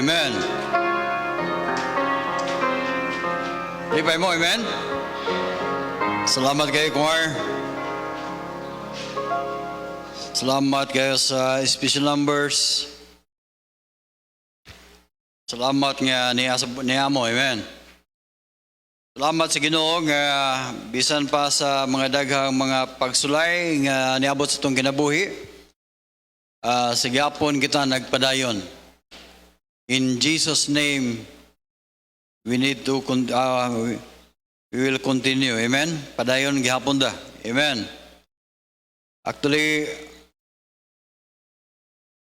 Amen. Lipay mo, amen? Salamat kayo, choir. Salamat kayo sa special numbers. Salamat nga niya mo, amen? Salamat sa Ginoo nga bisan pa sa mga daghang mga pagsulay nga niabot sa itong kinabuhi. Sa gyapon kita nagpadayon. In Jesus' name, we will continue. Amen? Padayon gihapon da. Amen. Actually,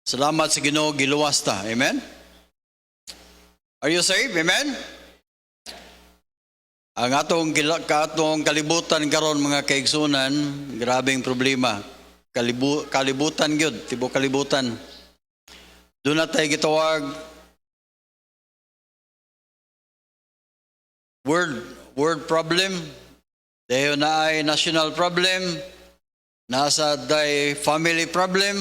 salamat sa Ginoo giluwas ta. Amen? Are you saved? Amen? Ang atong kalibutan karon mga kaigsunan, grabing problema. Kalibutan gyud, tibo kalibutan. Doon na tayo gitawag world problem. Dayon na ay national problem. Nasa day family problem.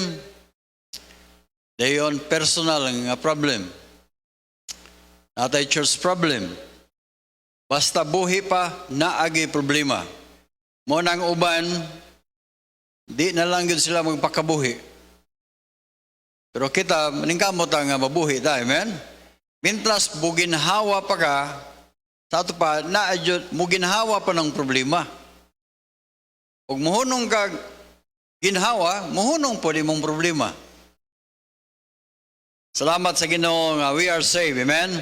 Dayon personal nga problem. Natay church problem. Basta buhi pa, naagi problema. Mo nang uban, di na lang yun sila magpakabuhi. Pero kita, maningkamot nga mabuhi ta, amen? Mintras, buginhawa pa ka, sa ito pa, muginhawa pa ng problema. Kung muhunong ka ginhawa, muhunong po di mong problema. Salamat sa Ginoo nga we are saved, amen?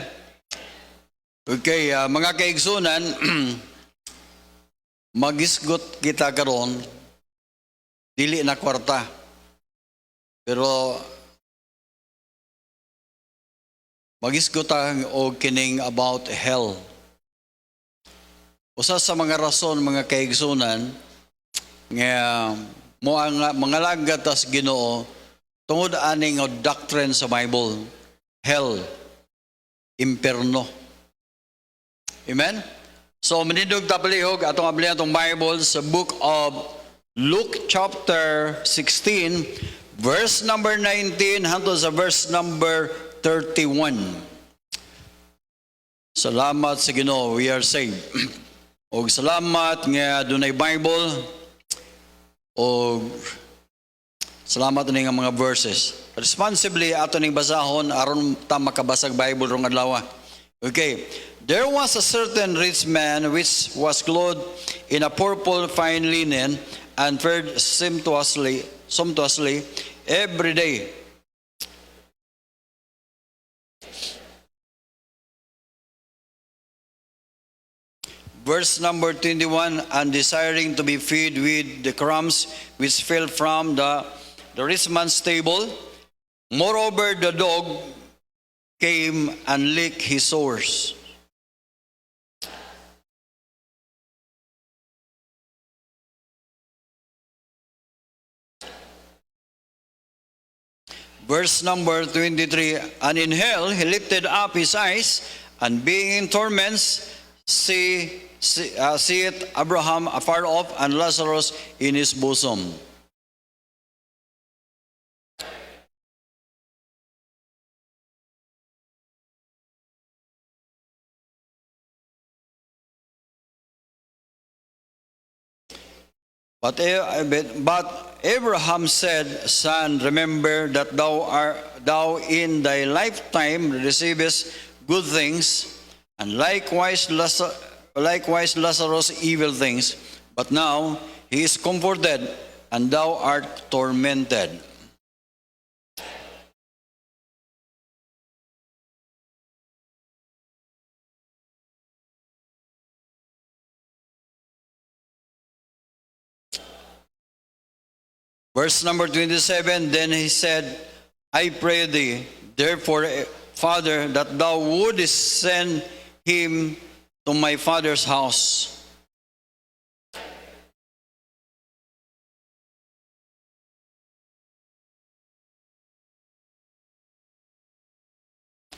Okay, mga kaigsunan, magisgot kita karon dili na kwarta. Pero magisgot og kining about hell. Usa sa mga rason mga kaigsunan nga mo ang mga lagad tas Ginoo tungod aning doctrine sa Bible, hell, imperno. Amen? So, manindog tapalihog atong ablihan atong Bible sa book of Luke chapter 16, verse number 19 hangtod sa verse number 31. Salamat sa Ginoo, we are saved. Og salamat nga dunay Bible. Og salamat ni nga mga verses. Responsibly ato ning basahon aron ta makabasag Bible rong adlaw. Okay. There was a certain rich man which was clothed in a purple fine linen and fared sumptuously every day. Verse number 21, and desiring to be fed with the crumbs which fell from the rich man's table. Moreover, the dog came and licked his sores. Verse number 23, and in hell he lifted up his eyes, and being in torments, seeth Abraham afar off, and Lazarus in his bosom. But Abraham said, Son, remember that thou in thy lifetime receivest good things, and likewise Lazarus evil things. But now he is comforted, and thou art tormented. Verse number 27, then he said, I pray thee, therefore, Father, that thou wouldest send him to my father's house.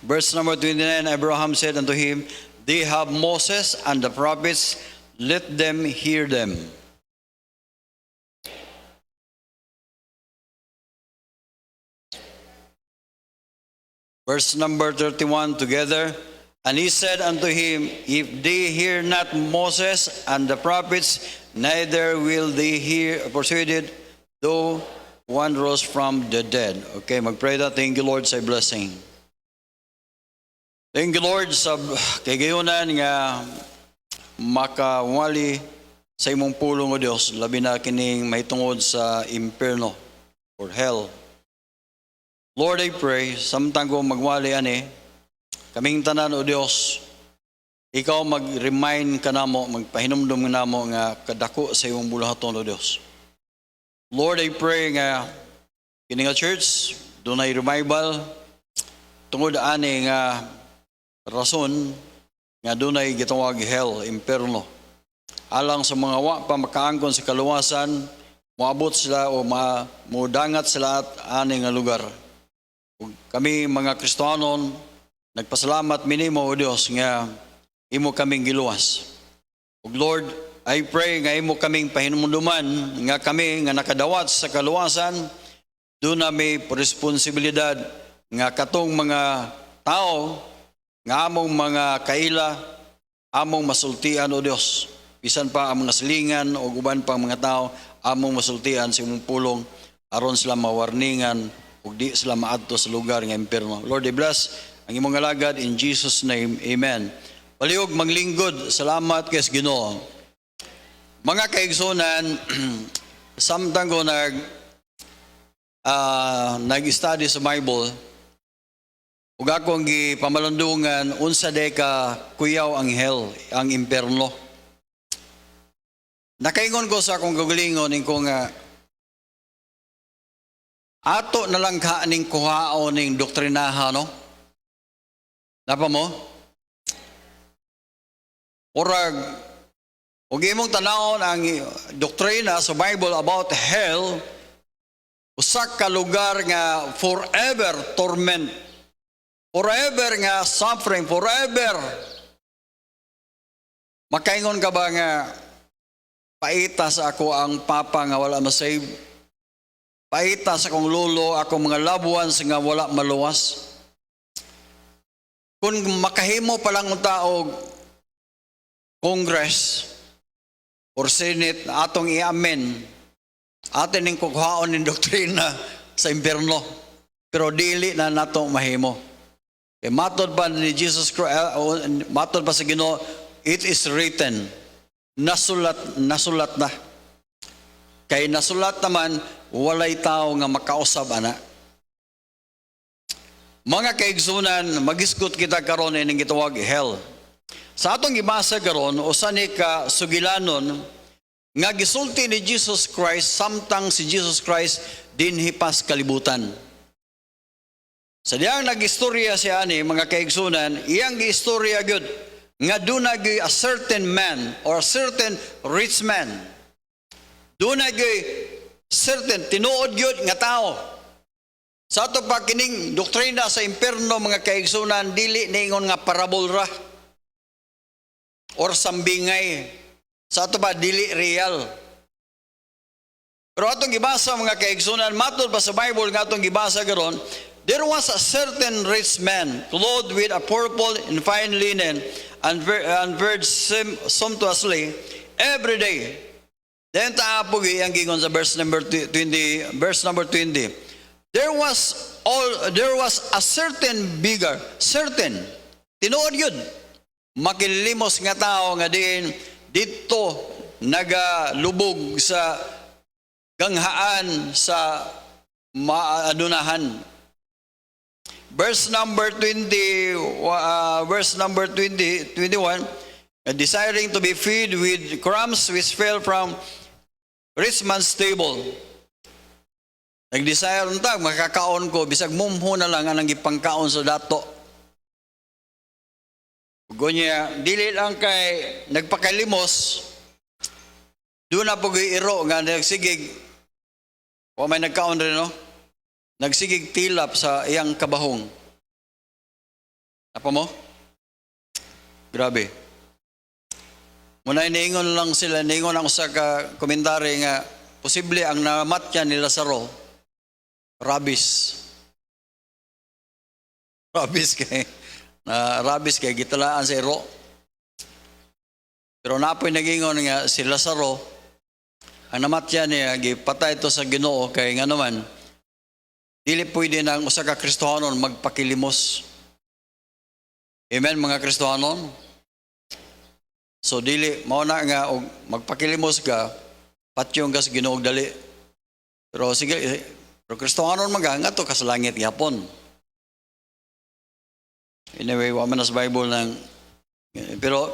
Verse number 29, Abraham said unto him, They have Moses and the prophets, let them hear them. Verse number 31 together. And he said unto him, If they hear not Moses and the prophets, neither will they hear persuaded, though one rose from the dead. Okay, magpray ta. Thank you, Lord, sa blessing. Thank you, Lord, sa kaygayonan nga makawali sa imong pulong o Dios, labi na kining mahitungod sa impierno or hell. Lord, I pray, samtang ko magwali ani, kaming tanan o Dios, ikaw mag-remind ka namo, magpahinumdum ka namo nga kadako sa imong bulahaton o Dios. Lord, I pray nga kini nga church, dunay revival, tungod ani nga rason nga dunay gitawag hell, impierno. Alang sa mga wa pa makaangkon sa kaluwasan, moabot sila o mudangat sila at ani nga lugar. Ug kami mga Kristiyanon, nagpasalamat minimo o Dios nga imo kaming giluwas. Ug Lord, I pray nga imo kaming pahinumduman nga kami nga nakadawat sa kaluwasan, doon na may responsibilidad nga katong mga tao nga among mga kaila, among masultian o Dios. Bisan pa ang mga silingan o uban pang mga tao, among masultian sa imong pulong aron sila mawarningan ug di sila maadto sa lugar nga impierno. Lord, I bless ang imong alagad in Jesus' name. Amen. Paliog manglingkod, salamat kay Ginoo. Mga kaigsunan, samtang ko nag-study sa Bible, ug akong gipamalundungan unsa day ka kuyaw ang hell, ang impierno. Nakaingon ko sa akong gagalingon ko nga ato na lang ka ning kuhaon ning doktrinaha, no? Napa mo? Orag, ug imong tanawon ang doktrina sa Bible about hell, usak ka lugar nga forever torment, forever nga suffering, forever. Makaingon ka ba nga paita sa ako ang papa nga wala masave? Paita sa akong lolo, akong mga loved ones nga wala maluwas? Kung makahimo pa lang ang tao Congress or Senate atong i-amen, atin ning kuhaon ng doktrina sa impierno, pero dili na nato mahimo. Kay matod pa ni Jesus Christ, matod pa sa Ginoo, it is written, nasulat na. Kay nasulat naman, walay tao nga makausab ana. Mga kaigsunan, magiskot kita karon ining gitawag hell. Sa atong gibasa karon, usa ni ka sugilanon nga gisulti ni Jesus Christ samtang si Jesus Christ dinhipas kalibutan. Sa diyang nag-istorya siya ani, mga kaigsunan, iyang gi-istorya gyud nga dunay a certain man or a certain rich man. Dunay certain tinuod gyud nga tao. Sa ato pa kining doktrina sa impierno, mga kaigsunan, dili ningon nga parabol ra or sambingay. Sa ato pa dili real. Pero atong gibasa, mga kaigsunan, matod pa sa Bible nga atong gibasa karon, there was a certain rich man clothed with a purple and fine linen and verged sumptuously every day. Then taapogi ang gingon sa verse number 20. There was a certain beggar, certain, tinuod yun, makilimos nga tao nga din dito nagalubog sa ganghaan sa maadunahan. Verse number 21, desiring to be fed with crumbs which fell from rich man's table. Nag-desire unta, makakaon ko, bisag mumho na lang anang gipangkaon sa dato. Gunya, dili lang kay nagpakalimos, doon na pag-iiro nga nagsigig, o may nagkaon rin, no? Nagsigig tilap sa iyang kabahong. Apa mo? Grabe. Muna iniingon lang sila, iniingon ang usa ka komentary nga, posible ang namatyan ni Lazaro, rabies. rabis kay gitalaan sa iro. Pero napoy nagingon nga si Lazaro, ang namatyan niya, gipatay ito sa Ginoo kay nga naman, dili pwede ng usa ka Kristohanon magpakilimos. Amen, mga Kristohanon? So dili, mauna nga, og magpakilimos ka, patyong ka sa Ginoo og dali. Pero sige, pero Kristohanon nga to kas langit yapon. Anyway, wa man sa Bible ng, pero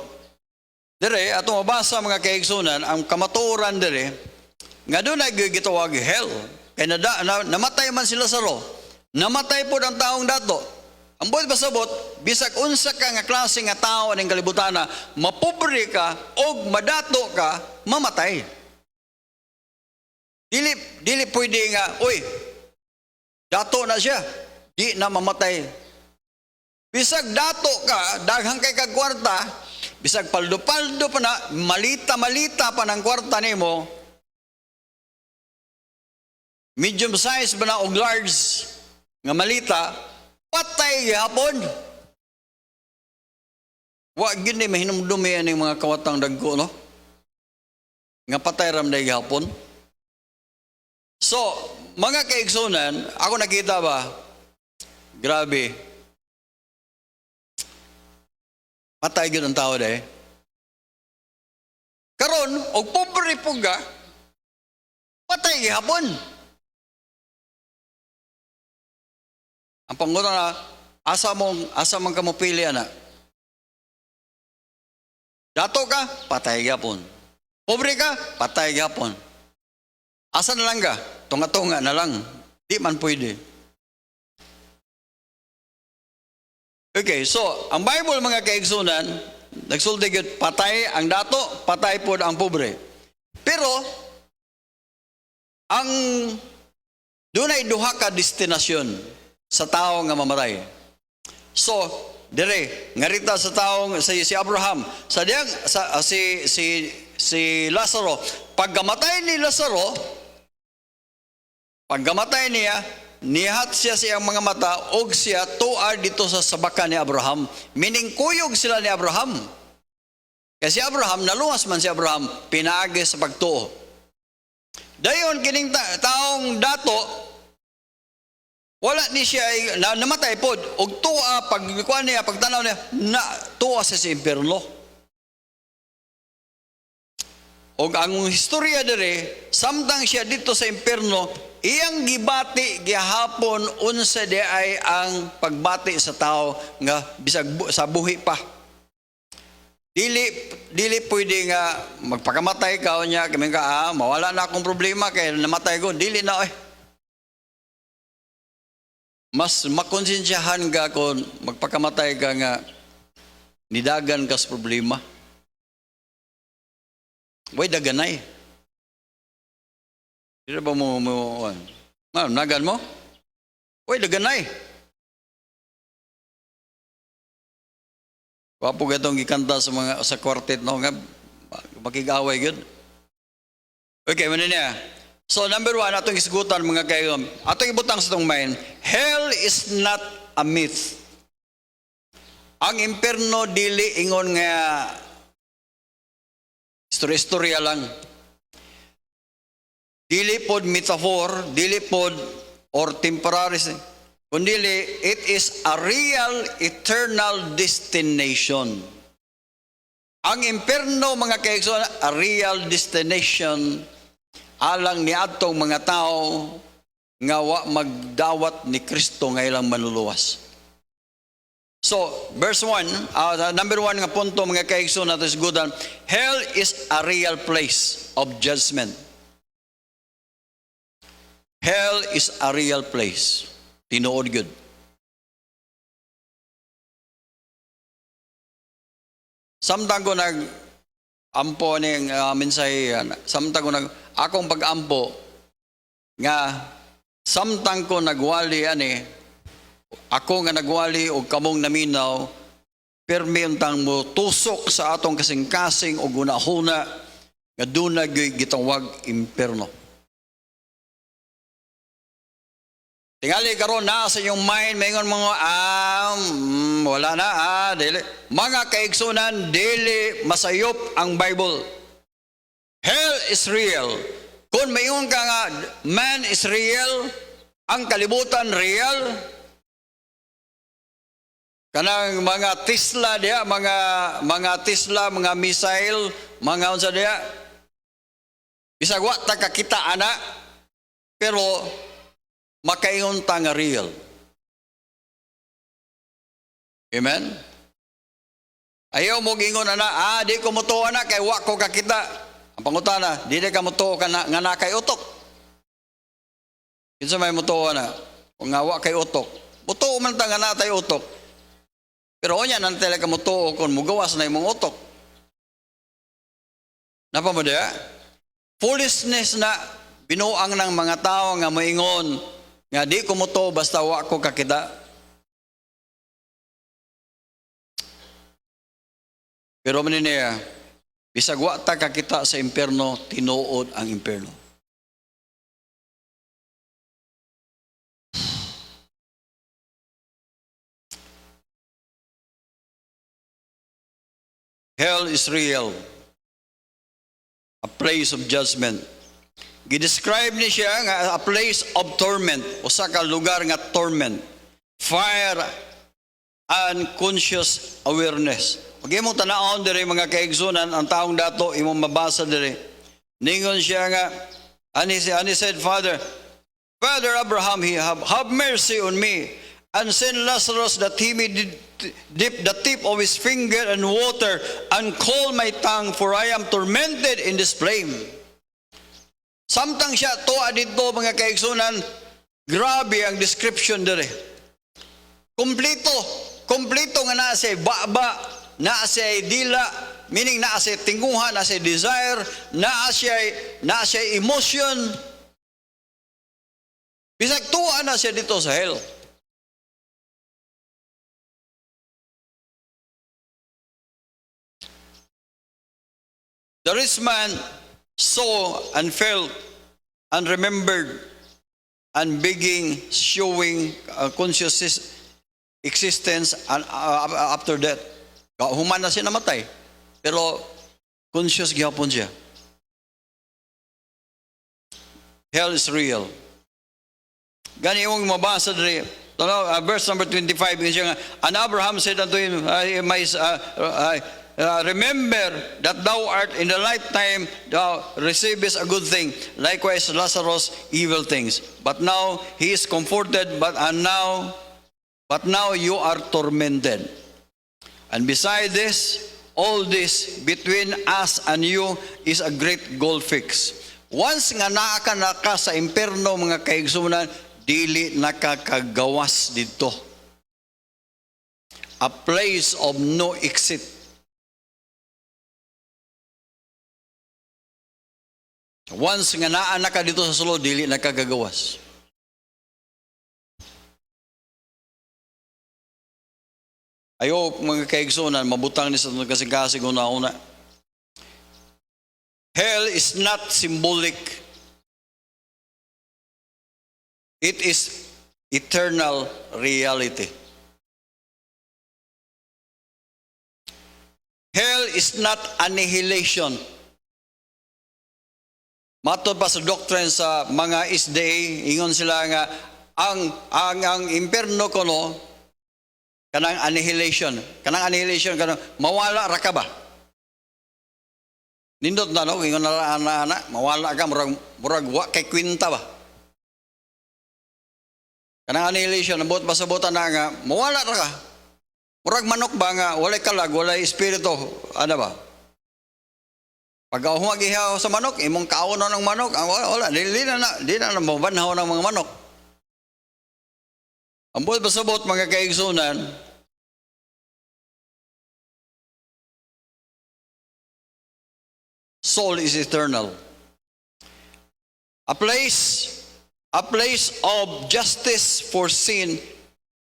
dire, atong mabasa mga kaigsunan, ang kamatuoran dire, nga doon ay gitawag hell. Kaya namatay man si Lazaro. Namatay po ang taong dato. Ang buhat pasabot, bisag unsa ka nga klase nga tao ng kalibutan na mapobre ka o madato ka, mamatay. Dili pwede nga, uy, dato na siya, di na mamatay. Bisag dato ka, daghang kay kagwarta, bisag paldo-paldo pa na, malita-malita pa ng kwarta nimo, medium size ba na o large nga malita, patay gihapon. Wa gyud ni mahinumdumi ani mga kawatang dagko, no? Nga patay ram day gihapon. So, mga kaigsunan, ako nakita ba, grabe, patay gyud ang tao day. Karon, og pobre puga, patay gihapon. Ang pangutan na, asa mong kamupili, ana? Dato ka, patay gihapon. Pobre ka, patay gihapon. Asa na lang ka? Tunga-tunga na lang. Di man pwede. Okay, so, ang Bible mga kaigsunan, nagsulti yun, patay ang dato, patay po ang pobre. Pero, ang doon ay duha ka destinasyon sa tao nga mamatay. So, dire, ngarita sa taong si Abraham, sa diyang si Lazaro, pagkamatay ni Lazaro, pagkamatay niya, nihat siya siyang mga mata og siya tuar dito sa sabakan ni Abraham. Meaning kuyog sila ni Abraham. Kasi Abraham, naluwas man si Abraham, pinaagi sa pagtuo. Dayon kining taong dato, wala ni siya namatay pod og tuwa pagkuan niya pagtanaw niya na tuwa sa impierno. Og ang istorya dire samtang siya dito sa impierno iyang gibati gihapon unsa di ay ang pagbati sa tao nga bisag sa buhi pa. Dili pwede nga magpakamatay ka niya kami ka mawala na akong problema kay namatay ko dili na mas makonsensyahan ka kung magpakamatay ka nga nidagan ka sa problema. Way daganay. Di ba mo nagan mo? Way daganay. Wapo gatong gikanta sa quartet no nga makigaway gyud. Okay, man niya. So number 1, atong isgutan mga kayo, atong ibutang sa itong mind, hell is not a myth. Ang impierno dili ingon nga istorya lang. Dili pod metaphor, dili pod or temporary, kundi it is a real eternal destination. Ang impierno mga kayo, a real destination alang ni atong mga tao nga wa magdawat ni Kristo nga ilang manluluwas. So, verse 1, number 1 nga punto mga kaigsoon nato is good. Hell is a real place of judgment. Hell is a real place. Tinuod gyud. Samtang ko ampo ni mensahe, samtang ko akong pag-ampo nga samtang ko nagwali ako nga nagwali o kamong naminaw permi untang mo tusok sa atong kasing-kasing o gunahuna nga doon gitawag impierno. Tingali karon na sa inyong mind, mayngon mga, wala na, dili. Mga kaigsunan, dili masayop ang Bible. Hell is real. Kung mayon ka nga, man is real, ang kalibutan real, kanang mga Tesla dia, mga Tesla, mga missile, mga unsa dia, bisag wa ta kakita ana, pero makaingon ta nga real. Amen? Ayaw mo gingon ana, di ko mutuo na kay wa ko kakita. Ang pangutana, di ka mutuo ka na nga na kay utok. Kinsa may mutuo na, kung nga wa kay utok. Mutuo man ta nga na tay utok. Pero onya nang tele ka mutuo kung mugawas na imong utok. Napa mo dia? Foolishness na binuang ng mga tao nga moingon nga di ko mutuo basta wa ko kakita. Pero man niya, bisag wa ta kakita sa impierno, tinuod ang impierno. Hell is real. A place of judgment. Gidescribe ni siya nga a place of torment, usa ka lugar nga torment. Fire and conscious awareness. Pag imong tanawon diri mga kaigsunan, ang taong dato imong mabasa diri. Ningon siya nga, and he said, Father Abraham, have mercy on me, and send Lazarus that he may dip the tip of his finger in water and cool my tongue, for I am tormented in this flame. Samtang siya tuwa dito mga kaigsunan, grabe ang description dere. Kompleto nga naa siya baba, naa siya dila, meaning naa siya tinguhan, naa siya desire, naa siya emotion. Bisag tuwa na siya dito sa hell. The rich man saw and felt and remembered and being showing conscious existence and after death. Human na siya namatay, pero conscious gihapon siya. Hell is real. Gani yung mabasa diri, verse number 25, siya nga, and Abraham said unto him, remember that thou art in the lifetime, thou receivest a good thing, likewise Lazarus evil things. But now he is comforted, but now you are tormented. And beside this, all this between us and you is a great gulf fix. Once nga naa ka sa impierno mga kaigsunan, dili nakakagawas dito. A place of no exit. Once nga naa na ka dito sa sulod, dili nakakagawas. Ayo mga kaigsunan, mabutang ni sa kasing-kasing una-una. Hell is not symbolic. It is eternal reality. Hell is not annihilation. Matod pa sa doctrine sa mga SDA, ingon sila nga ang impierno kono kanang annihilation. Kanang mawala ra ka ba? Nindot na no, ingon na ana, mawala ka murag wa kay kwinta ba? Kanang annihilation, nabot pasabutan na nga, mawala ra ka. Murag manok ba nga, walay kalag, walay espiritu, ano ba? Pag humagihaw sa manok, imong kaon ng manok, wala, di na mabanhaw ng mga manok. Ang buot pasabot mga kaigsunan, soul is eternal. A place of justice for sin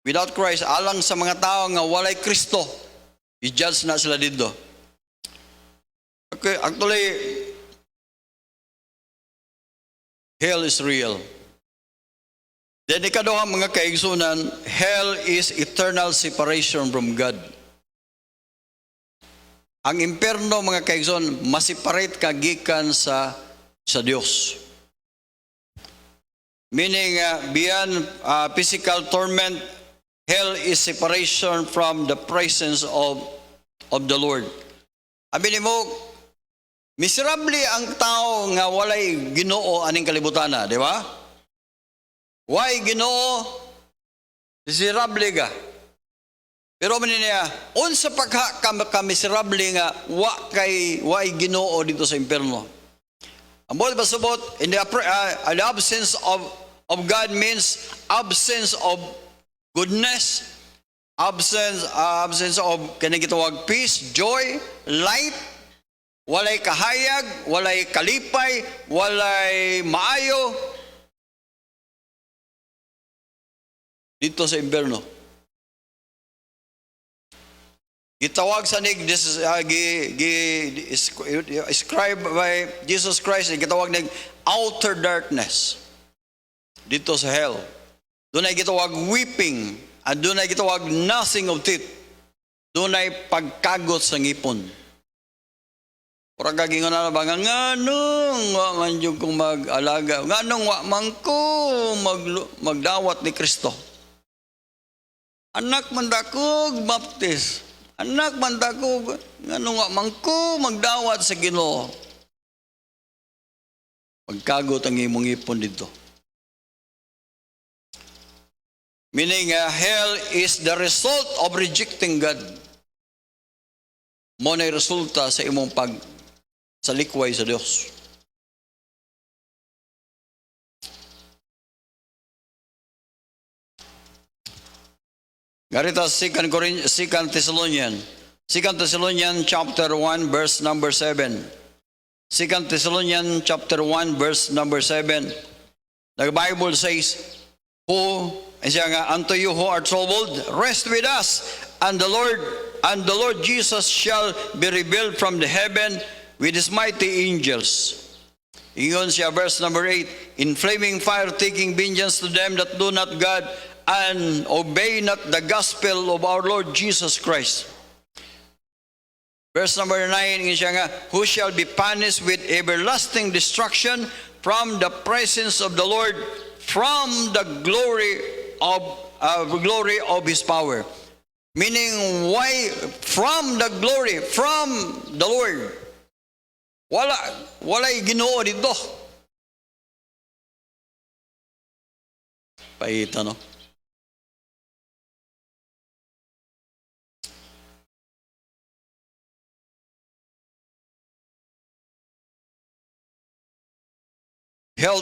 without Christ, alang sa mga tao nga walay Kristo, i-judge na sila dito. Okay, actually, hell is real. Then ikaduha mga kaigsunan, hell is eternal separation from God. Ang impierno mga kaigsunan, maseparate ka gikan sa Dios. Meaning beyond physical torment, hell is separation from the presence of the Lord. Abi nimo, miserable ang tao nga walay Ginoo aning kalibutan na, di ba? Why Ginoo? Miserable ka. Pero man niya, unsa pagka ka miserable nga wa Ginoo dito sa impierno. Ang buot pasubot, in the absence of God means absence of goodness, absence of kanang gitawag peace, joy, light, walay kahayag, walay kalipay, walay maayo dito sa impierno. Gitawag sa nig, this is described by Jesus Christ, gitawag nig outer darkness dito sa hell. Doon ay gitawag weeping, at doon ay gitawag gnashing of teeth. Doon ay pagkagot sa ngipon. Para kagingon na ba nga nganong wa man jud kong mag-alaga, nganong wa man ko magdawat ni Kristo. Anak man dakog baptis. Anak man dakog nganong wa man ko magdawat sa Ginoo. Pagkagot ang imong ngipon dito. Meaning hell is the result of rejecting God. Mo na resulta sa imong salikway sa Dios. Garita 2 Thessalonians chapter 1 verse number 7. 2 Thessalonians chapter 1 verse number 7. The Bible says, unto you who are troubled, rest with us, and the Lord Jesus shall be revealed from the heaven with his mighty angels. Ingon siya, verse number 8, in flaming fire taking vengeance to them that do not God and obey not the gospel of our Lord Jesus Christ. Verse number 9, ingon siya nga, who shall be punished with everlasting destruction from the presence of the Lord, from the glory of his power. Meaning, why? From the glory, from the Lord. Walay Ginoo dito. Paita, no? Hell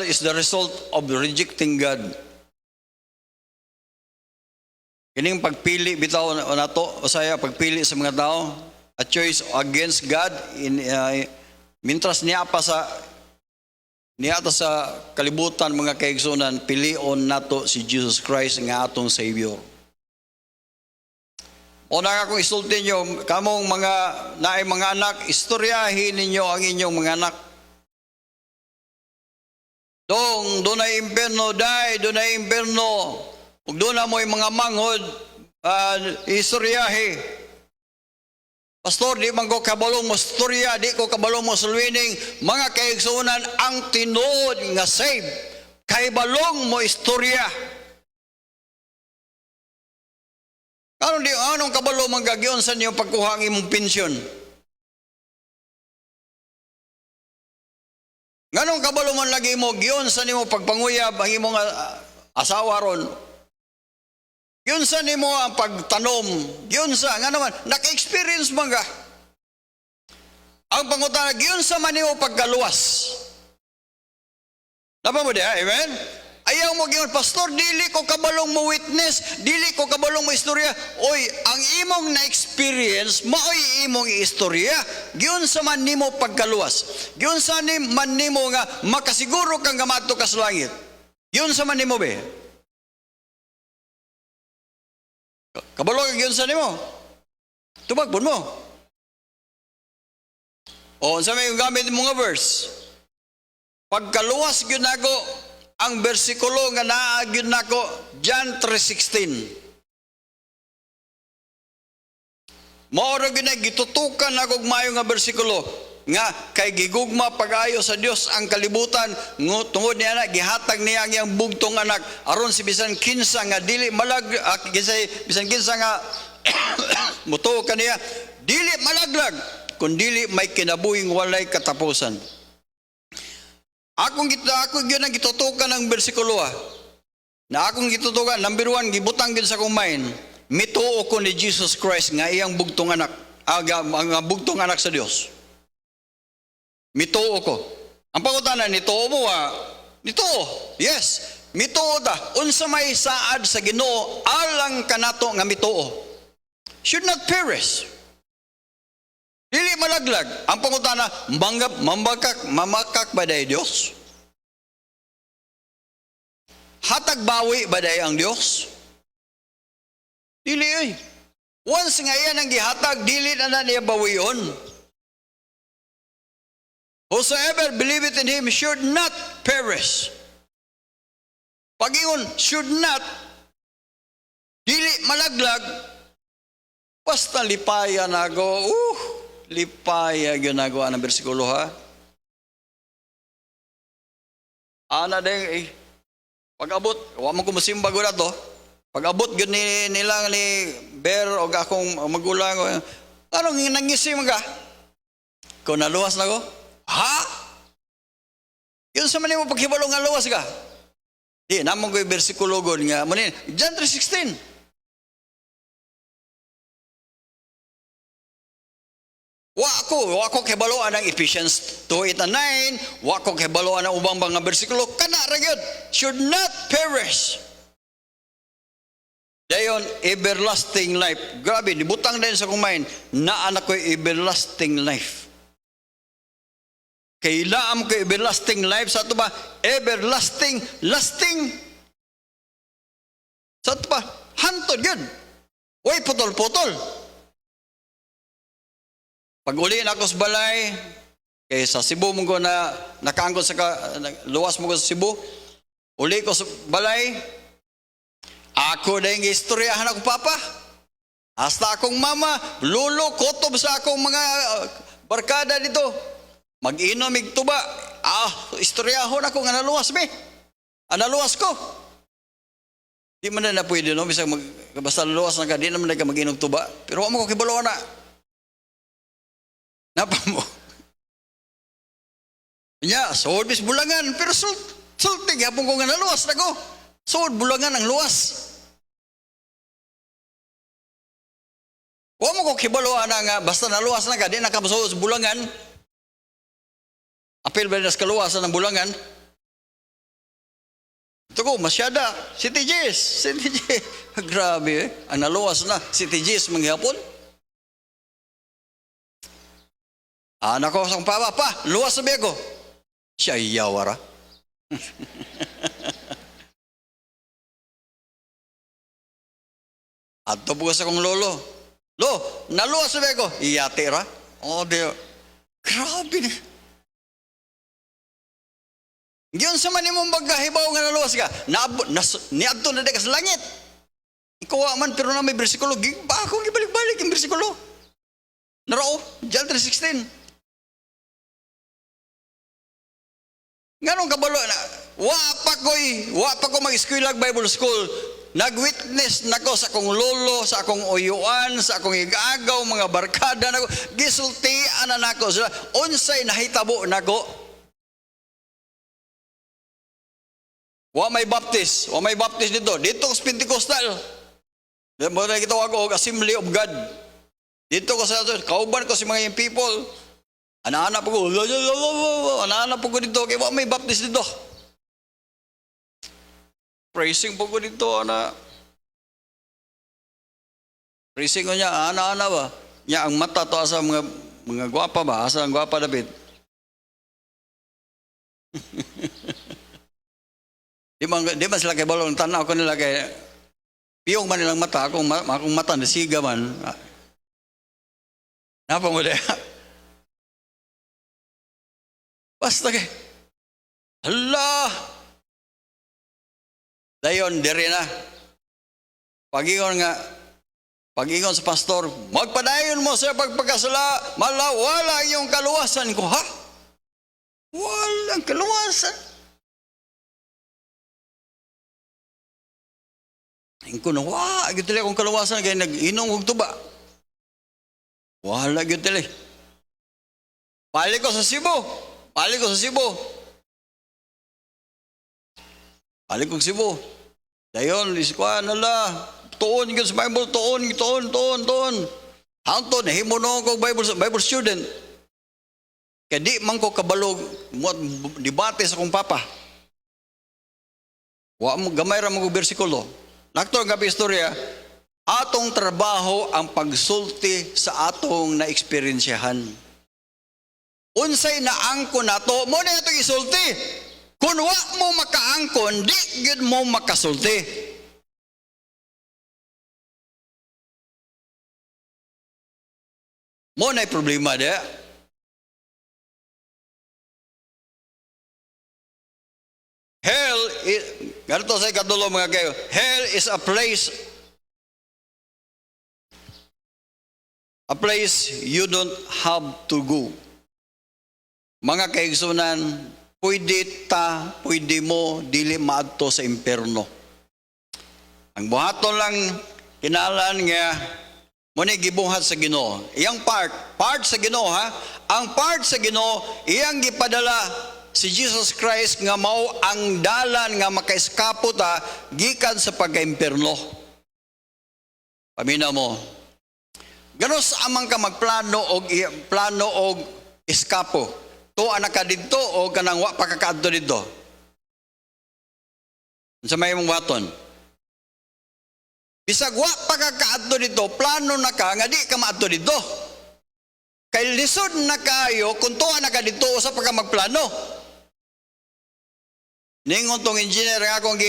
is the result of rejecting God. Kining pagpili bitaw nato usaya pagpili sa mga tao, a choice against God mintras niya sa kalibutan mga kaigsunan, pilion nato si Jesus Christ nga atong Savior. O na akong isulti nyo, kamong naay mga anak, istoryahin ninyo ang inyong mga anak. Doon ay impierno, doon ay impierno. Ug doon na mo'y mga manghod, istoryahe. Pastor, di man ko kabalong mo storya, di ko kabalong mo sulwining, mga kaigsunan ang tinuod nga save. Kay balong mo istorya. Anong kabalo manggagyon sa niyo pagkuha ang imong pensyon? Nganong kabalo man lagi mo giyon sa nimo pagpanguyab ang imong asawa ron? Giyon sa nimo ang pagtanom, giyon sa nga naman naka-experience man ka. Ang pangutana giyon sa man nimo pagkaluwas. Napa mo diha, amen? Ayaw mo giyon, pastor, dili ko kabalong mo witness, dili ko kabalong mo istorya. Oy, ang imong na-experience, maoy imong istorya. Giyon sa man nimo pagkaluwas. Giyon sa man nimo nga makasiguro kang gamadto ka sa langit. Giyon sa man nimo be. Kabalong giyon sa nimo. Tubagbon mo. O, sa may gamit mo nga verse. Pagkaluwas gyud nako ang bersikulo nga naagyon nako, John 3:16. Mao ra gyud gitutukan ako og maayo nga bersikulo nga kay gigugma pag-ayo sa Dios ang kalibutan tungod niya na gihatag niya ang iyang bugtong anak aron si bisan kinsa nga dili bisan kinsa nga mutuo kaniya dili malaglag kun dili may kinabuhing walay katapusan. Ako gyud ang gitutukan ang bersikulo na akong gitutukan. Number 1, gibutang gyud sa akong mind, mituo ko ni Jesus Christ nga iyang bugtong anak, ang bugtong anak sa Dios. Mituo ko. Ang pangutana, nituo mo nituo. Yes, mituo ta. Unsa may saad sa Ginoo alang kanato nga mituo. Should not perish. Dili malaglag. Ang pangutana, mamakak ba day Dios? Hatag bawi ba day ang Dios? Dili ay. Once nga yan ang gihatag, dili na niya bawiyon. Whosoever believeth in Him should not perish. Pag-ingon, should not, dili malaglag, basta lipaya na go, lipaya yun na go, anong bersikulo Ana deng, pag-abot, huwag mo kumusimba ko na to, pag-abot yun nila ni Ber o akong magulang, anong nangisim ka? Kung naluwas na ko? Yun sa manin mo paghibalo nga luwas ka? Di, namang ko yung bersikulo nga, manin, John 3:16. Wa ko kibaloan ng Ephesians 2:8-9, wa ko kibaloan ng ubang mga bersikulo, kana ra gyud, should not perish. Dayon, everlasting life. Grabe, nibutang din sa kong mind, na anak ko everlasting life. Kailaam ko everlasting life. Sa ito ba? Everlasting, lasting. Sa ito ba? Hantod yun. Uy, putol-putol. Pag uli na ako sa balay, kaya sa Cebu mo ko na nakaangkot luwas mo ko sa Cebu, uli ko sa balay, ako na yung istoryahan ako papa. Hasta akong mama, lolo, kotob sa akong mga barkada dito. Mag-inom, igtuba. Istoryahon ako nga naluwas me. Naluwas ko. Di man na pwede, no? Basta naluwas na ka, di naman na ka mag-inom tuba. Pero wala mo ko kibalawa na. Napa mo? Nya, sood bis bulangan. Pero sulti, hapon ko nga naluwas na ko. Sood bulangan ang luwas. Wala mo ko kibalawa na nga, basta naluwas na ka, di nakapasuod sa bulangan. Apil ba nas kaluwasan ng bulangan? Ito ko, masyada. City G's. Grabe Ang naluwas na. City G's manghihapon. Anak ko sa papa, luwas na ko. Siya iyawara. At po sa kong lolo. Naluwas na ko. Iyate ra. Diyo. Grabe na. Giyon sa man imong bagkahibaw nga naluwas ka, niadto na di ka sa langit. Ikaw man, pero na may bersikulo, ako gibalik-balik yung bersikulo. Narao, John 3:16. Ganong kabalo na, wa pa ko mag-eskwela Bible School, nag-witness nako sa akong lolo, sa akong uyuan, sa akong igagaw, mga barkada nako, gisultian na nako sila, unsay nahitabo nako. Wa may baptist dito. Dito ko sa Pentecostal. Mo na gitawag og Assembly of God. Dito ko sa kauban ko si mga yung people. Ana-ana po ko. Ana-ana po ko dito. Kaya wa may baptist dito. Praising po ko dito, ana. Praising ko niya, ana-ana ba? Niya, ang mata to asa mga gwapa ba? Asa ang gwapa David? Di man sila kay balong tanaw ko nila kay piyong man nilang mata, akong mata nasiga man. Napa mo de? Basta kay, hala, Dayon, diri na. Pag-ingon sa pastor, magpadayon mo sa pagpagkasala, malawala yung kaluwasan ko. Ha? Walang kaluwasan. Ko na, gitili akong kaluwasan, kaya nag-inom kong tuba. Wala gitili. Balik ko sa Cebu. Balik ko sa Cebu. Dayon, iskuha na la. Tuon yun sa Bible, tuon. Hangtod, himuno ko Bible student. Kaya di man ko kabalog, debate sa kong papa. Gamay ra mo kong bersikulo. Nakto ang istorya, atong trabaho ang pagsulti sa atong na-eksperyensyahan. Unsay naangkon nato, mo na itong isulti. Kung wa mo makaangkon, di gid mo makasulti. Mo na'y problema dia. Hell, ganito sa ikadulo mga kayo, hell is a place you don't have to go. Mga kaigsunan, pwede mo dili maadto sa impierno. Ang buhaton lang kinalan nga mo ni gibuhat sa Ginoo. Iyang part sa Ginoo ha. Ang part sa Ginoo iyang gipadala si Jesus Christ nga mao ang dalan nga makaiskapo ta gikan sa pagka-impierno. Pamina mo. Ganos amang ka magplano og iskapo. To anak ka dito o kanang wa pa kakaadto dito. Sa may mong waton. Bisag wa pa kakaadto dito, plano na ka nga di ka maadto dito. Kay lisod na kayo kung to anak ka dito sa pagka magplano. Ningon tong engineer akong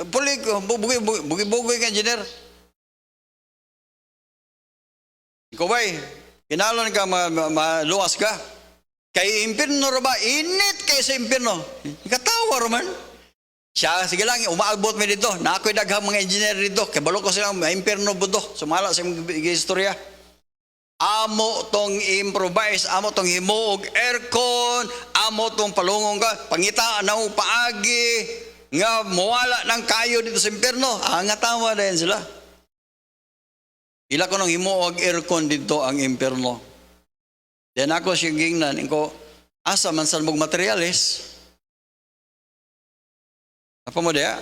bugi ka engineer. Ikaw ba'y, kinalon ka, maluwas ka. Kay impierno ra ba? Init kay sa impierno. Katawa raman. Siya, sige lang, umaagbot mo dito. Na ako'y daghang mga engineer dito. Kay balo ko silang impierno buto. Sumala sa istorya. Amo tong improvise, amo tong himuog aircon, amo tong palungong ka, pangita na mo paagi, nga mawala ng kayo dito sa impierno. Nga tawa din sila. Ila ko nang himuog aircon dito ang impierno. Then ako siya gingnan, ko, asa man sa mong materialis? Apa mo dia?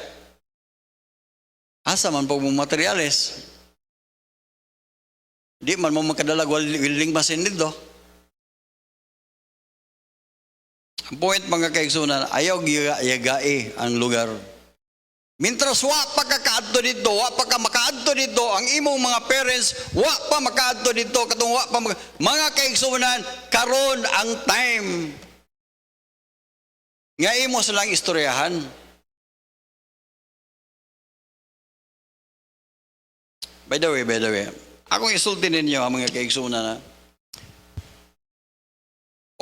Asa man po mong materialis? Di man mo makadalag welding machine dito. Ang point mga kaigsunan, ayaw giyagai ang lugar. Mintras wa pa kakaadto dito, wa pa ka makaadto dito, ang imong mga parents, wa pa makaadto dito, katong wa pa mga kaigsunan, karon ang time. Nga imo silang istoryahan. By the way, akong isulti ninyo ang mga kaigsunan na.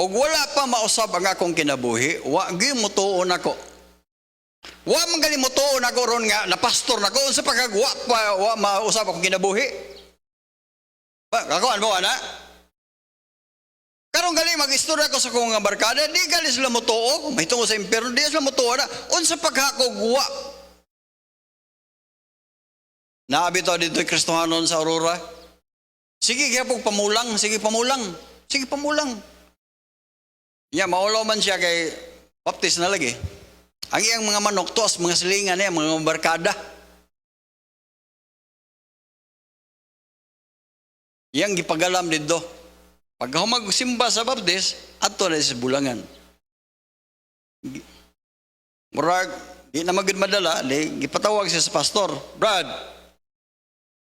O wala pa mausab ang akong kinabuhi, wa gimutuon ako. Wa man gali mutuon ako ron nga na pastor nako unsa pagkagwa pa wa mausab akong kinabuhi. Kakuan mo ana? Karon gali magistorya ko sa akong nga barkada, di gali sila mutuo, may tungo sa impierno, di sila mutuo na unsa pagkakagwa. Naabito dito Kristohanon sa Aurora. Sige gyapon pamulang. Nya maulaw man siya kay baptist na lagi. Ang iyang mga manok tos, mga silingan niya, mga barkada. Iyang gipagalam dito. Pag magsimba sa baptist, ato na sa bulangan. Murag, di na magid madala, gipatawag siya sa pastor. Brad,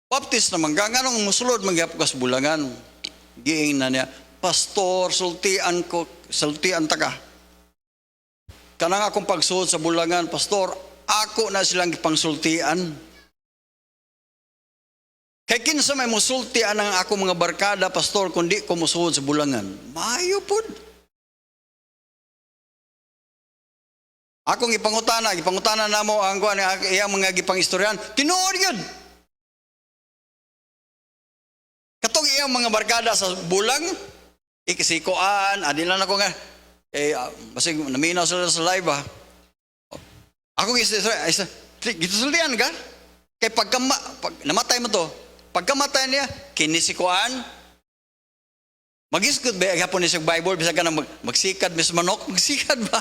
baptist naman ka, nga nung musulod magyapok ka sa bulangan. Giing na niya, pastor, sultian ta ka. Kanang akong pagsuot sa bulangan, pastor, ako na silang ipangsultian. Kay kinsa may musultian ang ako mga barkada, pastor, kundi ko musuot sa bulangan. Maayo pod. Akong ipangutana namo ang kuan iyang mga gipangistoryan. Tinuod gyud. Katong iyang mga barkada sa bulang, ikisikoan, adilan ako nga, basig naminaw sila sa live ha. Akong gitusultian ka? Kay pag namatay mo to, pagkamatay niya, kinisikoan, mag-iskot ba, hapon niya sa Bible, bisa ka na magsikad, mis manok, magsikad ba?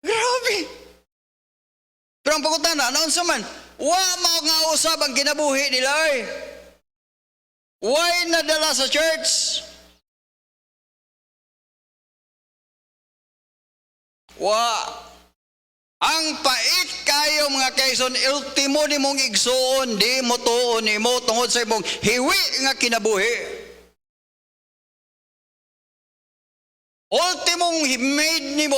Grabe! Pero ang pagkutana, naunsa man, mao nga usab ang kinabuhi nila eh. Why nadala sa church? Ang pait kayo mga kaison, ultimo ni mong igsuon, di mo tuon ni mo tungod sa imong hiwi nga kinabuhi. Ultimong made ni mo,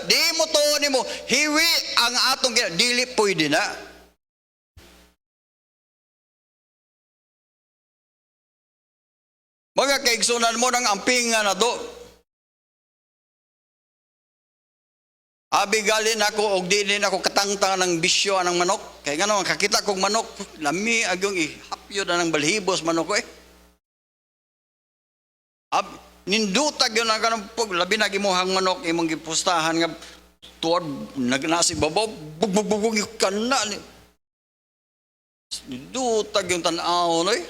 di mo tuon ni mo, hiwi ang atong dili pwede na. Mga kaigsunan mo ng ampingan na do. Abigalin ako og din ako katangtang ng bisyo ng manok. Kaya nga naman kakita kong manok, lami agyong ihapyo na ng balhibos manok ko eh. Nindutag yun ang kanang labi na gimuhang manok imong gipustahan nga tuwad nagnasi babaw bug kana ni. Nindutag yung tanaw no eh.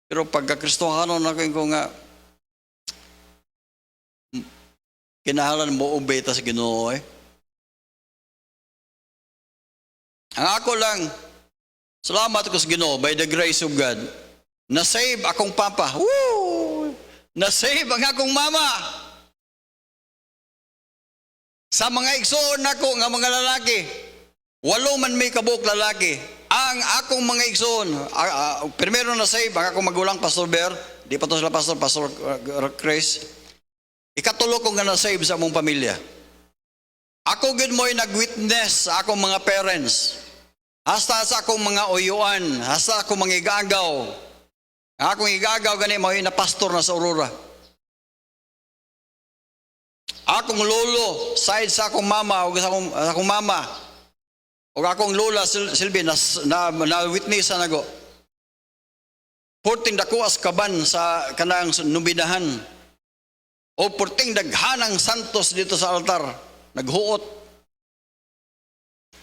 Pero pagka-Kristohano na ko nga kinahalan mo obey ta sa Ginoo eh. Ang ako lang, salamat ko sa Ginoo by the grace of God. Na-save akong papa. Woo! Na-save ang akong mama. Sa mga igsoon nako nga mga lalaki, 8 man may kabuk lalaki. Ang akong mga igsoon, primero na-save ang akong magulang, Pastor Ber, di pa to sila Pastor Chris. Ikatulo ko nga na-save sa among pamilya. Ako gud mo'y nag-witness sa akong mga parents. Hasta sa akong mga uyuan, hasta akong mga igagaw. Ang akong igagaw gani mo'y na pastor na sa Aurora. Akong lolo, side sa akong mama, o sa akong mama, o akong lola, Silvi, na-witnessan ako. 14 dako as kaban sa kanang numbinahan. O 14 daghanang santos dito sa altar. Naghuot.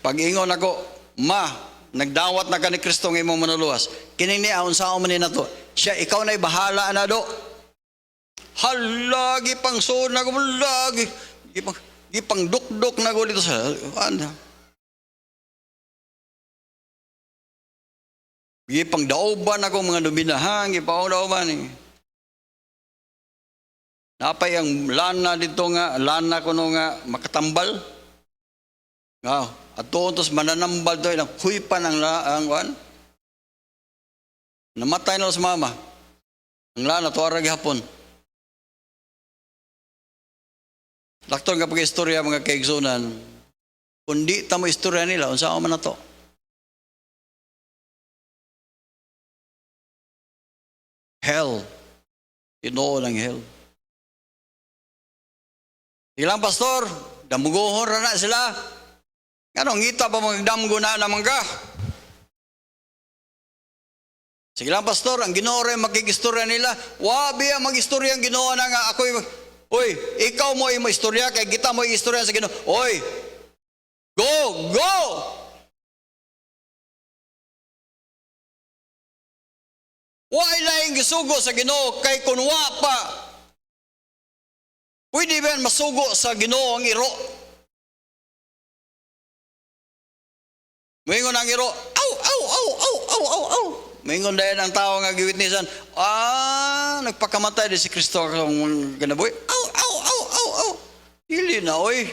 Pag-ingon ako, nagdawat na ka ni Kristo ng imong manuluwas. Kining ni ahon sa man na to. Siya, ikaw na'y bahala na do. Halagi pang soon na ko, lagi. Gipang dukdok na ko dito sa... Gipang daoban ako mga duminahan, gipang daoban eh. Napay ang lana dito nga, lana ko no nga makatambal. At tuontos mananambal doon, ilang huypan ang wan. Namatay na sa mama. Ang lana, tuwarag hapon. Laktor nga pag-istorya mga kaigsunan, kundi tamo istorya nila, unsa man na to. Hell. Tinoo ng hell. Ilang pastor, damugohon na sila. Ganong ngita pa mga damgo na naman ka. Sige lang pastor, ang Ginoo rin makikistorya nila. Wabi ang mag-istorya ang Ginoo na nga ako'y, oy, ikaw mo yung istorya, kaya kita mo yung istorya sa Ginoo. Oy, go! Why laing gisugo sa Ginoo kay kunwa pa? Pwede ba masugo sa Ginoo ang iro? Mingon ang iro, aw. Mingon dahil ang tao nga giwitnessan, nagpakamatay din si Kristo kung ganaboy. Aw. Dili na, oy.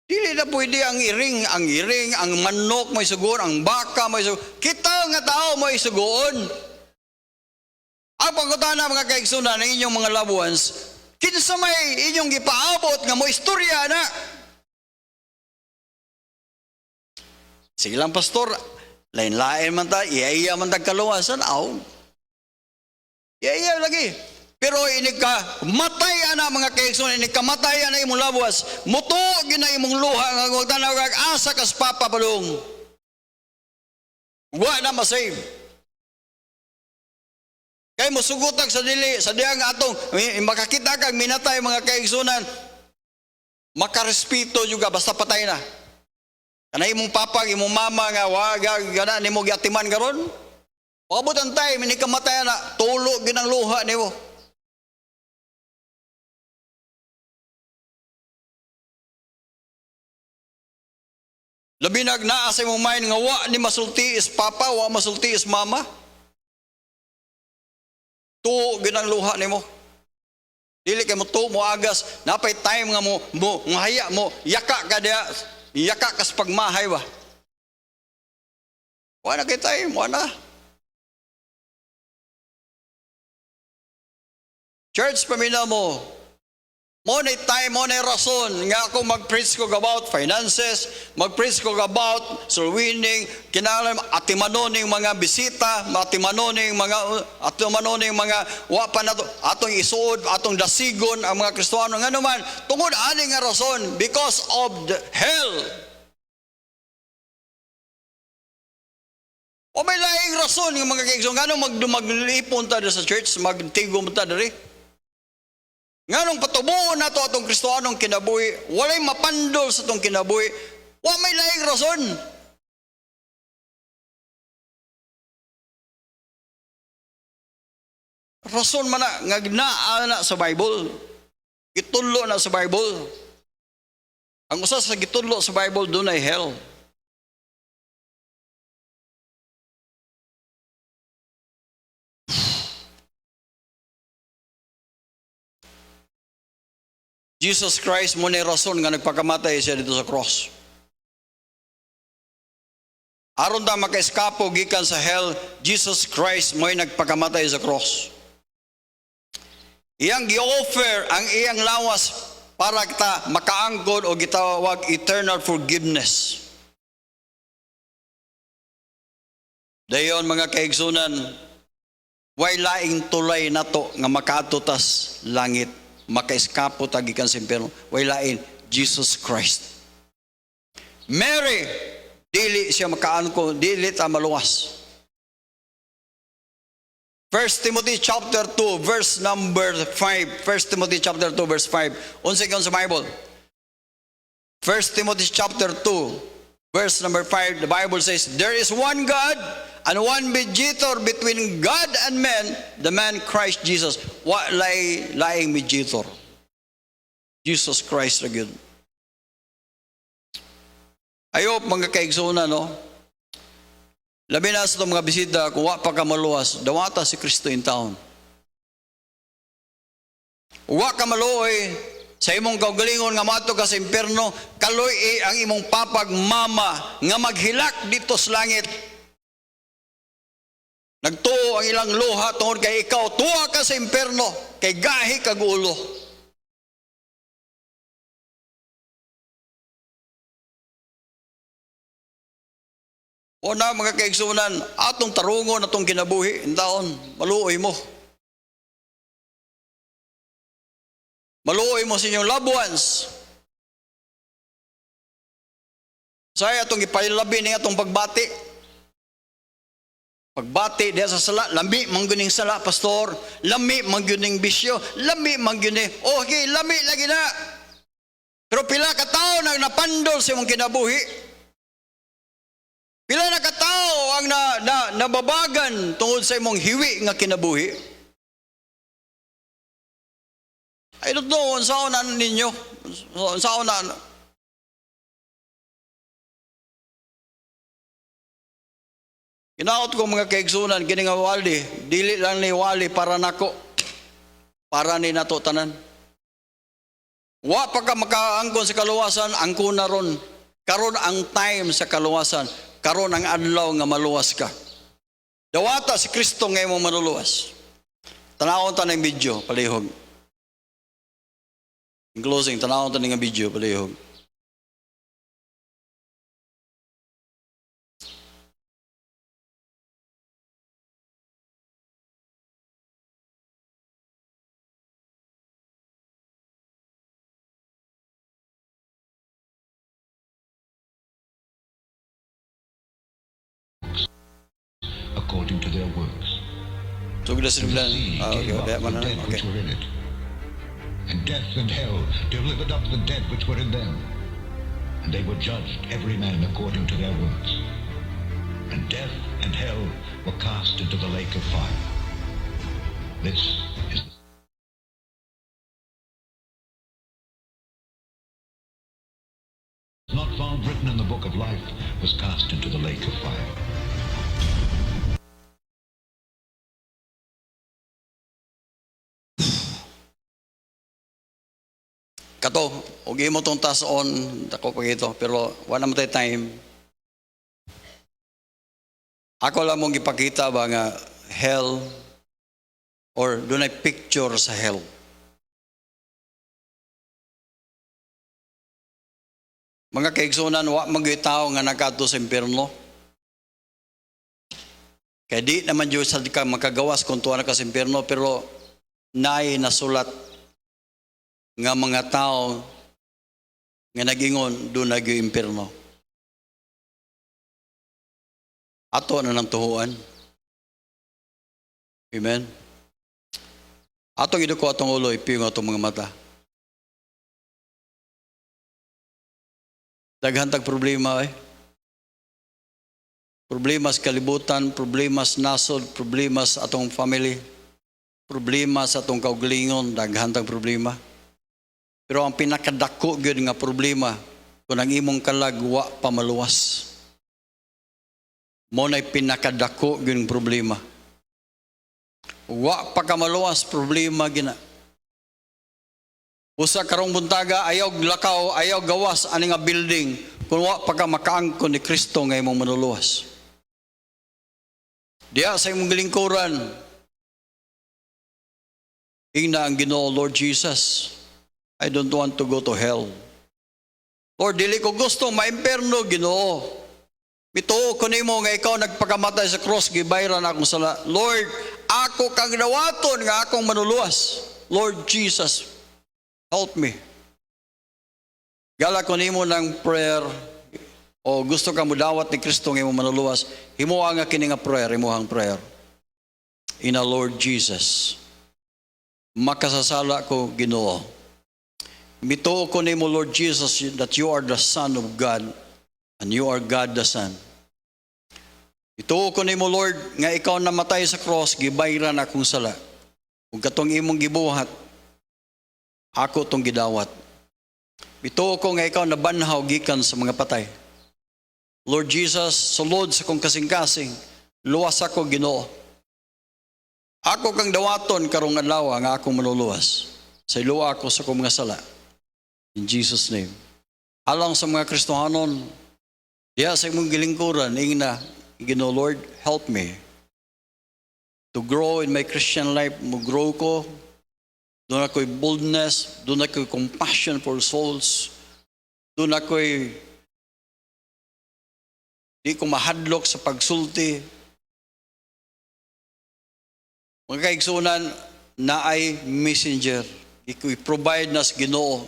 Dili na pwede ang iring, ang manok may sugoon, ang baka may sugoon. Kita nga tao may sugoon. Ang pagkutana mga kaigsunan ng inyong mga loved ones, kinsa may inyong gipaabot nga mo istorya na. Sige lang pastor, lain-lain man ta, iya man tagkaluwasan, Iya lagi. Pero ini ka matay ana mga kaigsoon, ini kamatay ana imong lawas, muto gina imong luha nga kung tanaw kag asa kas papa balong. Wa na masave. Kay musugutag sa dili sa diyang atong makakita kag minatay mga kaigsunan, makarespeto juga basta patay na. Kanay imong papa, imong mama nga wag gana nimo giatiman karon. Paabot ang time ni kamatay na tulo ginang luha nimo. Labi naa sa imong mind nga wa ni masulti is papa, wa masulti is mama. Tu ginang luha nimo. Dili kay mo tu mo agas, napay time nga mo haya mo yaka ka dia, yaka kas pagmahay ba. Wa na kay time, wa na. Church pamina mo na time, mo na rason nga ako mag-preach ko about finances, mag-preach ko about soul winning, kinahanglan atimanoning mga bisita, atimanoning mga wa pa nato atong isuod, atong dasigon ang mga Kristiyano nga naman tungod ani nga rason because of the hell. O may laing rason nga mga kaigsoon ngano maglipon ta sa church, magtigom ta diri. Nganong patubuon nato atong Kristohanong kinabuhi, walay mapandol sa atong kinabuhi, wa may laing rason. Rason man na nga ginaa na sa Bible. Gitudlo na sa Bible. Ang usa sa gitudlo sa Bible doon ay hell. Jesus Christ mo ni rason nga nagpakamatay siya dito sa cross. Aron ta makaiskapo gikan sa hell, Jesus Christ mo'y nagpakamatay sa cross. Iyang gi-offer ang iyang lawas para kita makaangkon o gitawag eternal forgiveness. Dayon mga kaigsunan, way laing tulay nato nga makatutas langit. Makaiskapo tagikan sa impyerno, way lain Jesus Christ. Mary, dili siya makaangko, dili ta maluwas. 1 Timothy chapter 2 verse number 5. 1 Timothy chapter 2 verse 5. Unsa sa Bible? 1 Timothy chapter 2 verse number 5, the Bible says, there is one God and one mediator between God and men, the man Christ Jesus. Wa laing mediator. Jesus Christ ra gyud. Ayo mga kaigsoon no. Labi na sa mga bisita kung wa pa ka maluwas, dawata si Kristo in town. Wa ka maluoy sa imong kaugalingon nga mato ka sa impyerno, kaloy ang imong papag mama nga maghilak dito sa langit. Nagtuo ang ilang luha tungod kay ikaw tuwa ka sa impyerno kay gahi kag ulo. O na mga kaigsunan, atong tarungon atong kinabuhi in taon, maluoy mo. Maluoy mo sa inyong loved ones. Saya atong ipailabi ni atong pagbati. Pagbati diya sa sala, lami mangguning sala, pastor, lami mangguning bisyo, lami mangguning, okay, lami lagi na. Pero pila ka tao nang napandol sa imong kinabuhi. Pila na ka tao ang nababagan tungod sa imong hiwi nga kinabuhi. I don't know, unsaon na ninyo, unsaon na. Ginaot ko mga kaigsunan, kini nga wali, dili lang ni wali para nako, para ni nato tanan. Wa pa ka makaangkon sa kaluwasan, angkon na ron. Karon ang time sa kaluwasan, karon ang adlaw nga maluwas ka. Dawata si Kristo nga imong manuluwas. Tanawon ta ng video, palihog. In closing, tanawon ta ng video, palihog. to their works. So, The okay, sea gave up the dead which were in it, and death and hell delivered up the dead which were in them. And they were judged, every man according to their works. And death and hell were cast into the lake of fire. This is the not found written in the book of life was cast into the lake of fire. Kato, huwag mo itong taas on, ako pag ito, pero wala naman tayo time. Ako lang mong ipakita ba nga hell or doon ay picture sa hell. Mga kaigsunan, wa magay tao nga nagkadto sa impyerno. Kaya di naman Diyos sa ka makagawas kung tuwa na ka sa impyerno, pero naay nasulat nga mga tao nga nagingon doon nagyo impyerno. Ato na ng tuhuan. Amen. Atong iduko atong ulo, ipiyong atong mga mata. Daghantag problema eh. Problema sa kalibutan, problema sa nasod, problema sa atong family, problema sa atong kaugalingon, daghantag problema. Pero ang pinakadako gyud nga problema kung ang imong kalagwa pamaluwas. Mo na'y pinakadako gyud problema. Wa pa ka maluwas problema gina. Usa karong buntaga ayaw lakaw, ayaw gawas ani nga building kung wa pa ka makaangkon ni Kristo nga imong manuluwas. Diya sa imong gilingkuran, ingna ang Ginoo, Lord Jesus, I don't want to go to hell. Lord, dili ko gusto maimperno, Ginoo. Mituo ko nimo nga ikaw nagpakamatay sa cross, gibayran akong sala. Lord, ako kang dawaton nga akong manuluwas. Lord Jesus, help me. Gala ko nimo ng prayer o gusto ka mo dawat ni Kristo nga imong manuluwas, himuha nga kini nga prayer, himuhang prayer. In the Lord Jesus, makasasala ko, Ginoo. Mituo ko nimo, Lord Jesus, that you are the Son of God and you are God the Son. Mituo ko nimo, Lord, nga ikaw namatay sa cross, gibayran akong sala. Ug katong imong gibuhat, ako tong gidawat. Mituo ko nga ikaw nabanhaw gikan sa mga patay. Lord Jesus, sulod sa kong kasing-kasing, luwas ako, Ginoo. Ako kang dawaton karong adlaw nga akong manuluwas. Sa iluwa ako sa kong mga sala. In Jesus' name. Alang sa mga Kristohanon, diya sa imong gilingkuran, ingna, Ginoo, Lord, help me to grow in my Christian life. Mag-grow ko. Doon ako'y boldness, doon ako'y compassion for souls, doon ako'y di ko mahadlok sa pagsulti. Mga kaigsunan na ay messenger. Iko'y provide nas Ginoo.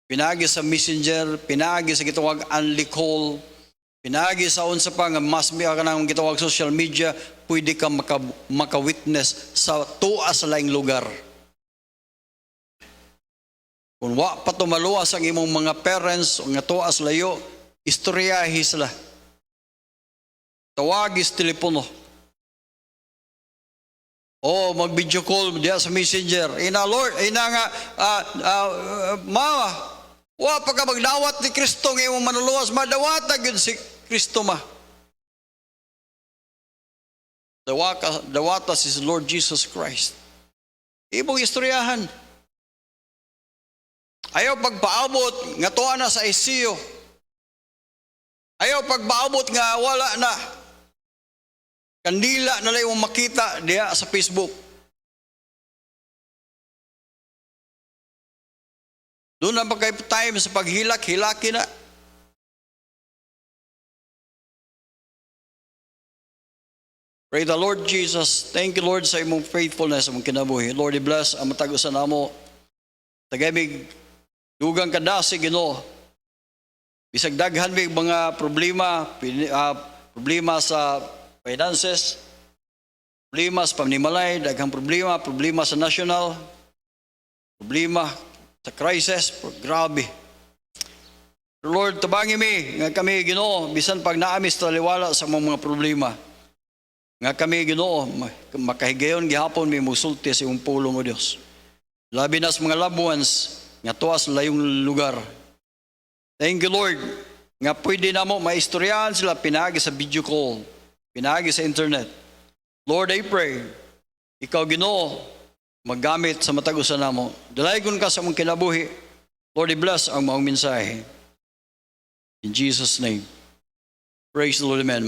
Pinagi sa messenger, pinagi sa gitawag unli call, pinagi sa unsa pa nga mas miya ka nang gitawag social media, pwede ka maka-witness sa tuwa sa laing lugar. Kung wa pa tumaluwas ang imong mga parents o nga tuwa sa layo, istoryahi sila. Tawagis telepono. O mag-video call diya sa messenger. Ina Lord, ina nga, ma, wa pa ka magdawat ni Kristo nga imong manuluwas, madawata gyud si Kristo ma. Dawata si Lord Jesus Christ. Ibong istoryahan. Ayaw pagpaabot nga tuwa na sa ICU. Ayaw pagpaabot nga wala na. Kandila na lang yung makita diya sa Facebook. Doon na magkay time sa paghilak-hilaki na. Pray the Lord Jesus. Thank you, Lord, sa imong faithfulness, imong kinabuhi. Lord, i-bless ang matagusan namo. Tagamig, dugang kadasi, Ginoo. Bisag daghan may mga problema sa finances, Problema sa pamnimalay, daghang problema sa national, problema sa crisis, grabe. Lord, tabangi mi, nga kami Ginoo, bisan pag naamis taliwala sa mga problema. Nga kami Ginoo, makahigayon gihapon mi musulti sa iyong pulong o Dios. Labi na sa mga loved ones, nga tuwas layong lugar. Thank you Lord, nga pwede na mo maistoryahan sila pinagi sa video call, pinagi sa internet. Lord, I pray, ikaw Ginoo, maggamit sa matagusan namo. Dalaygon ka sa mong kinabuhi. Lord, i-bless ang maong mensahe. In Jesus' name. Praise the Lord, amen.